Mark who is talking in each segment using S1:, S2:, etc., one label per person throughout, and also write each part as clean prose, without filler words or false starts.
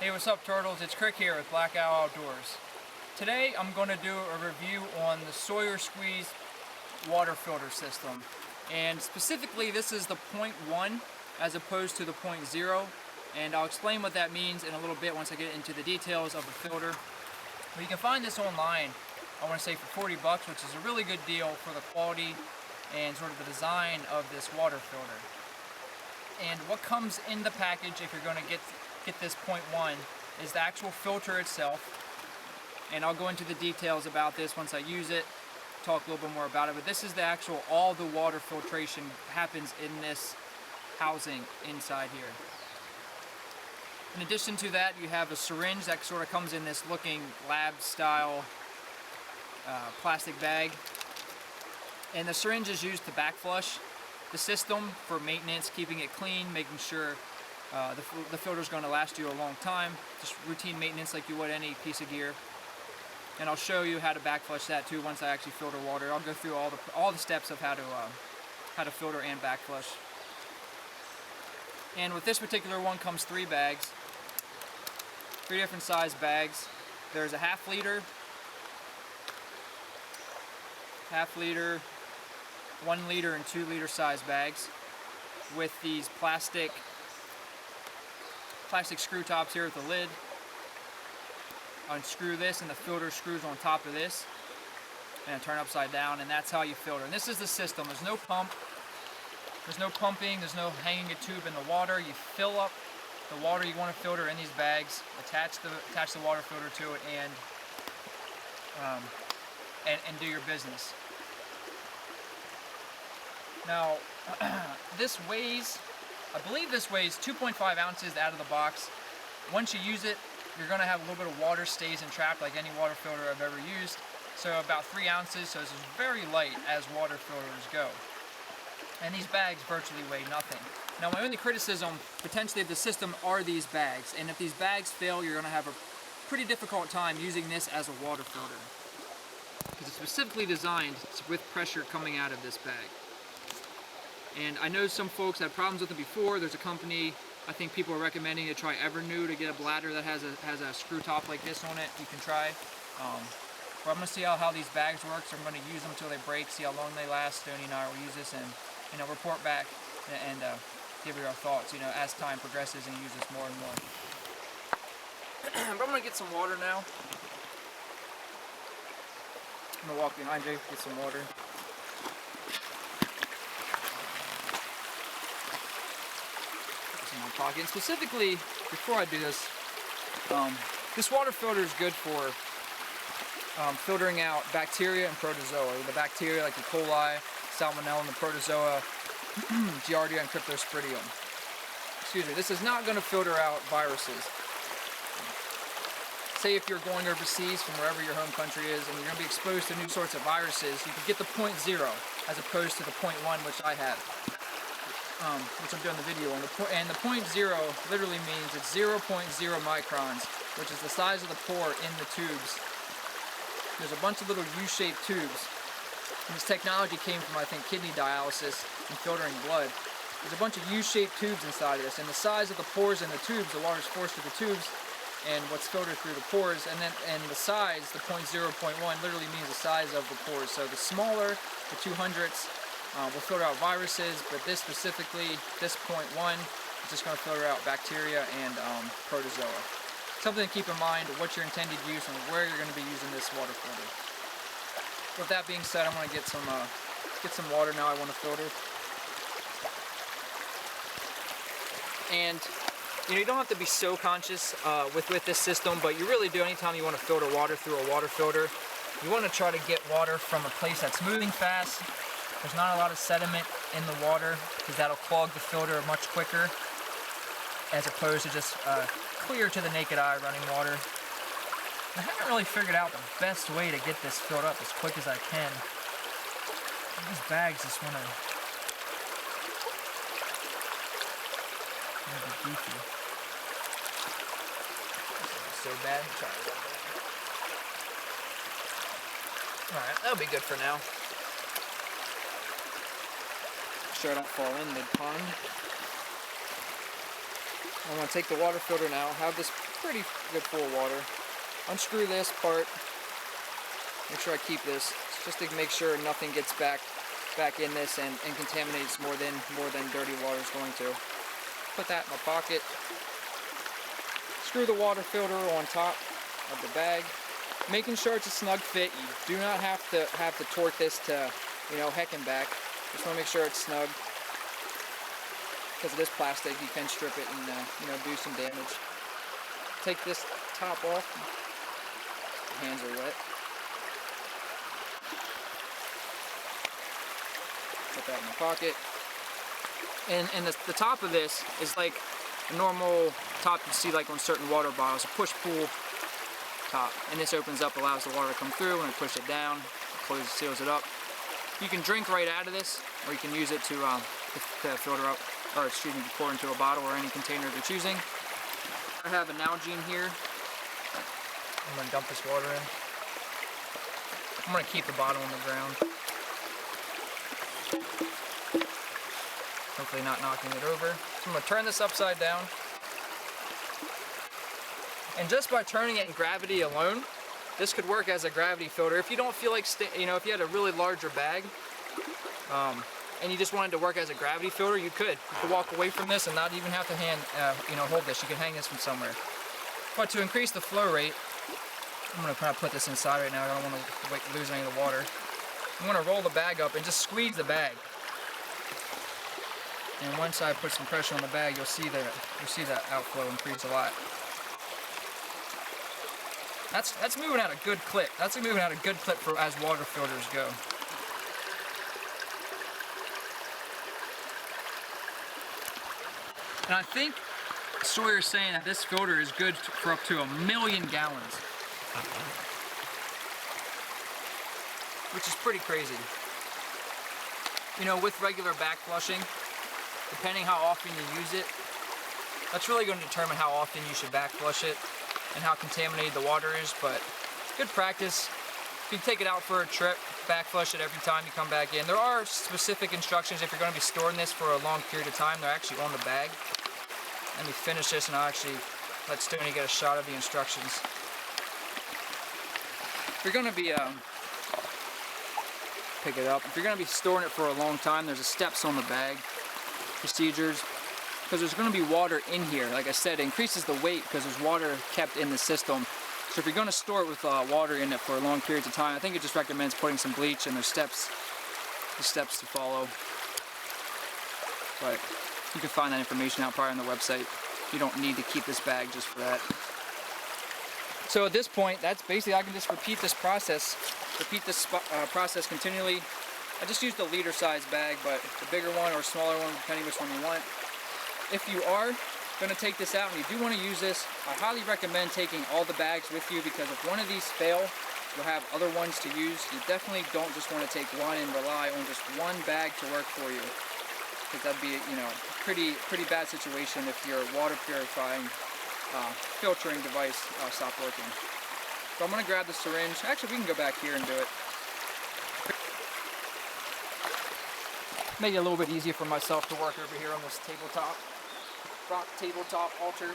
S1: Hey, what's up, turtles? It's Krik here with Black Owl Outdoors. Today I'm going to do a review on the Sawyer Squeeze water filter system. And specifically, this is the 0.1 as opposed to the 0.0. And I'll explain what that means in a little bit once I get into the details of the filter. But you can find this online, I want to say for $40, which is a really good deal for the quality and sort of the design of this water filter. And what comes in the package, if you're going to get this 0.1, is the actual filter itself. And I'll go into the details about this once I use it, talk a little bit more about it. But this is the actual, all the water filtration happens in this housing inside here. In addition to that, you have a syringe that sort of comes in this looking lab style plastic bag. And the syringe is used to backflush the system for maintenance, keeping it clean, making sure the filter is going to last you a long time. Just routine maintenance like you would any piece of gear. And I'll show you how to backflush that too once I actually filter water. I'll go through all the steps of how to filter and backflush. And with this particular one comes 3 bags, 3 different size bags. There's a half liter, 1 liter, and 2 liter size bags with these plastic screw tops here with the lid. Unscrew this and the filter screws on top of this and turn upside down, and that's how you filter. And this is the system. There's no pump, there's no pumping, there's no hanging a tube in the water. You fill up the water you want to filter in these bags, attach the water filter to it, and do your business. Now, this weighs, I believe this weighs 2.5 ounces out of the box. Once you use it, you're going to have a little bit of water stays entrapped like any water filter I've ever used. So about 3 ounces, so this is very light as water filters go. And these bags virtually weigh nothing. Now, my only criticism potentially of the system are these bags. And if these bags fail, you're going to have a pretty difficult time using this as a water filter, because it's specifically designed with pressure coming out of this bag. And I know some folks had problems with it before. There's a company, I think people are recommending to try Evernew to get a bladder that has a screw top like this on it. You can try. But I'm going to see how these bags work, so I'm going to use them until they break, see how long they last. Stony and I will use this and report back and give you our thoughts, as time progresses and use this more and more. But I'm going to get some water now. I'm going to walk behind you, get some water. My pocket. And specifically, before I do this, this water filter is good for filtering out bacteria and protozoa. The bacteria like E. coli, salmonella, and the protozoa, Giardia and cryptosporidium. Excuse me. This is not going to filter out viruses. Say if you're going overseas from wherever your home country is and you're going to be exposed to new sorts of viruses, you can get the 0.0 as opposed to the 0.1, which I have. Which I'm doing the video on. And the 0.0 literally means it's 0.0 microns, which is the size of the pore in the tubes. There's a bunch of little U-shaped tubes. And this technology came from, I think, kidney dialysis and filtering blood. There's a bunch of U-shaped tubes inside of this, and the size of the pores in the tubes, the water's forced through the tubes, and what's filtered through the pores, and the size, the 0.0, 0.1, literally means the size of the pores. So the smaller, the 200ths, will filter out viruses, but this specifically, this 0.1, is just going to filter out bacteria and protozoa. Something to keep in mind, what your intended use and where you're going to be using this water filter. With that being said, I'm going to get some water now I want to filter. And you don't have to be so conscious with this system, but you really do anytime you want to filter water through a water filter. You want to try to get water from a place that's moving fast. There's not a lot of sediment in the water, because that'll clog the filter much quicker as opposed to just clear to the naked eye running water. I haven't really figured out the best way to get this filled up as quick as I can. These bags just want to be beefy. So bad. Alright, that'll be good for now. Sure I don't fall in mid-pond. I'm going to take the water filter now, have this pretty good full of water, unscrew this part, make sure I keep this, just to make sure nothing gets back in this and contaminates more than dirty water is going to. Put that in my pocket, screw the water filter on top of the bag, making sure it's a snug fit. You do not have to torque this to, you know, heck and back. Just want to make sure it's snug. Because of this plastic, you can strip it and you know, do some damage. Take this top off. My hands are wet. Put that in my pocket. And the top of this is like a normal top you see like on certain water bottles, a push-pull top. And this opens up, allows the water to come through. When I push it down, it closes, seals it up. You can drink right out of this, or you can use it to filter up. Or excuse me, pour into a bottle or any container you're choosing. I have an Nalgene here. I'm going to dump this water in. I'm going to keep the bottle on the ground. Hopefully not knocking it over. So I'm going to turn this upside down. And just by turning it in gravity alone, this could work as a gravity filter. If you don't feel like, you know, if you had a really larger bag, and you just wanted to work as a gravity filter, you could walk away from this and not even have to hold this. You can hang this from somewhere. But to increase the flow rate, I'm going to kind of put this inside right now. I don't want to lose any of the water. I'm going to roll the bag up and just squeeze the bag. And once I put some pressure on the bag, you'll see that outflow increase a lot. That's moving at a good clip. That's moving at a good clip for as water filters go. And I think Sawyer's saying that this filter is good for up to 1 million gallons. Which is pretty crazy. You know, with regular back flushing, depending how often you use it, that's really going to determine how often you should back flush it and how contaminated the water is, but good practice. If you take it out for a trip, back flush it every time you come back in. There are specific instructions if you're going to be storing this for a long period of time. They're actually on the bag. Let me finish this and I'll actually let Stony get a shot of the instructions. If you're going to be, pick it up. If you're going to be storing it for a long time, there's steps on the bag, procedures, because there's going to be water in here. Like I said, it increases the weight because there's water kept in the system. So if you're going to store it with water in it for long periods of time, I think it just recommends putting some bleach, and there's steps to follow. But you can find that information out probably on the website. You don't need to keep this bag just for that. So at this point, that's basically, I can just repeat this process continually. I just used a liter size bag, but the bigger one or smaller one, depending which one you want. If you are going to take this out and you do want to use this, I highly recommend taking all the bags with you, because if one of these fail, you'll have other ones to use. You definitely don't just want to take one and rely on just one bag to work for you, because that'd be, you know, pretty bad situation if your water purifying filtering device stopped working. So I'm going to grab the syringe. Actually, we can go back here and do it. Make it a little bit easier for myself to work over here on this tabletop, rock tabletop altar.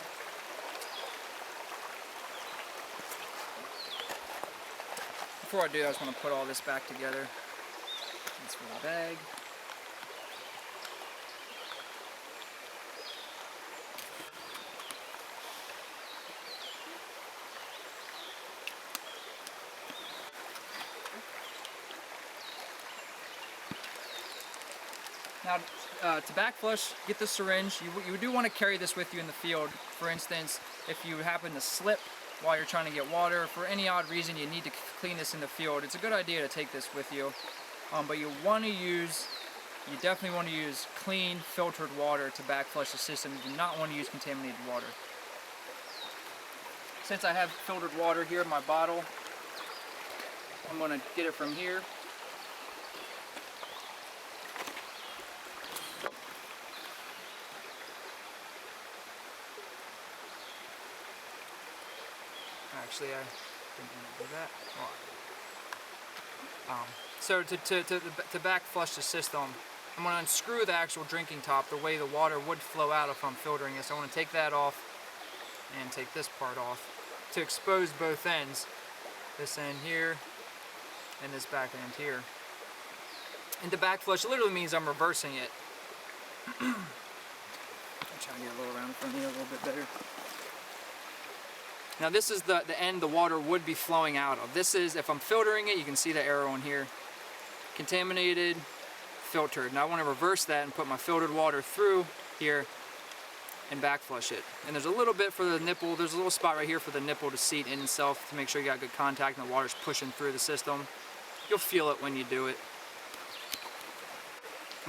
S1: Before I do, I just want to put all this back together. That's for the bag. Now, to back flush, get the syringe. You do want to carry this with you in the field. For instance, if you happen to slip while you're trying to get water, for any odd reason you need to clean this in the field, it's a good idea to take this with you. But you definitely want to use clean, filtered water to back flush the system. You do not want to use contaminated water. Since I have filtered water here in my bottle, I'm going to get it from here. Actually, I didn't want to do that. So to back flush the system, I'm I'm going to unscrew the actual drinking top the way the water would flow out if I'm filtering this. I want to take that off and take this part off to expose both ends. This end here and this back end here. And the back flush literally means I'm reversing it. I'm trying to get a little around from here a little bit better. Now this is the end the water would be flowing out of. This is, if I'm filtering it, you can see the arrow in here. Contaminated, filtered. Now I want to reverse that and put my filtered water through here and back flush it. And there's a little bit for the nipple, there's a little spot right here for the nipple to seat in itself to make sure you got good contact and the water's pushing through the system. You'll feel it when you do it.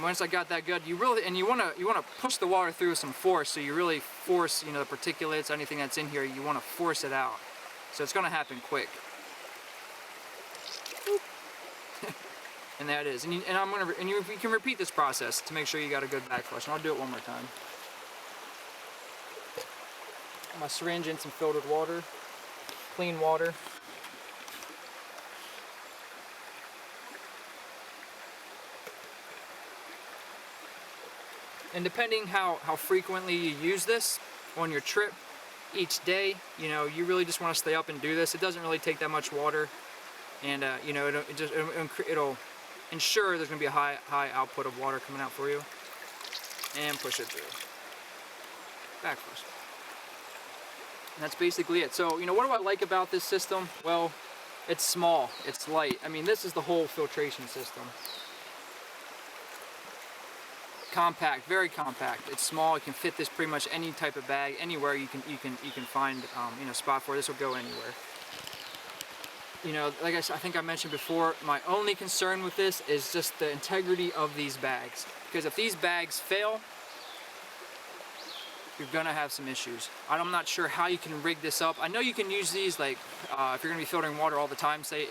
S1: Once I got that good, you want to push the water through with some force, so you really force, the particulates, anything that's in here, you want to force it out. So it's going to happen quick. And that is, and you can repeat this process to make sure you got a good back flush. And I'll do it one more time. My syringe in some filtered water, clean water. And depending how frequently you use this on your trip each day, you really just want to stay up and do this. It doesn't really take that much water, and it'll ensure there's going to be a high output of water coming out for you. And push it through. Back flush. And that's basically it. So, what do I like about this system? Well, it's small, it's light. I mean, this is the whole filtration system. Compact, very compact. It's small. It can fit this pretty much any type of bag, anywhere you can find spot for it. This will go anywhere. Like I think I mentioned before, my only concern with this is just the integrity of these bags. Because if these bags fail, you're gonna have some issues. I'm not sure how you can rig this up. I know you can use these like if you're gonna be filtering water all the time, say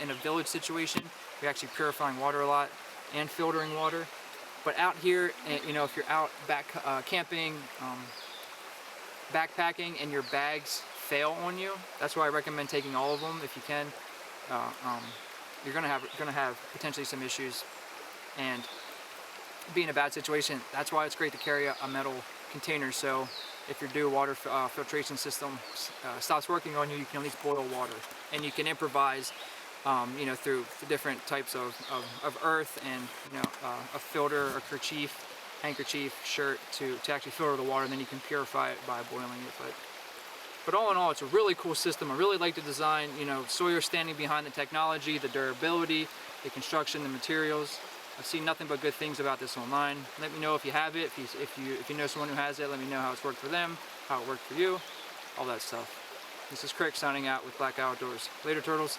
S1: in a village situation, you're actually purifying water a lot and filtering water. But out here, if you're out back camping, backpacking, and your bags fail on you, that's why I recommend taking all of them if you can. You're gonna have potentially some issues and be in a bad situation. That's why it's great to carry a metal container. So if your DEW water filtration system stops working on you, you can at least boil water, and you can improvise. Through different types of earth and a filter, a kerchief, handkerchief, shirt to actually filter the water, and then you can purify it by boiling it. But all in all, it's a really cool system. I really like the design. Sawyer standing behind the technology, the durability, the construction, the materials. I've seen nothing but good things about this online. Let me know if you have it. If you know someone who has it, let me know how it's worked for them, how it worked for you, all that stuff. This is Krik signing out with Black Outdoors. Later, turtles.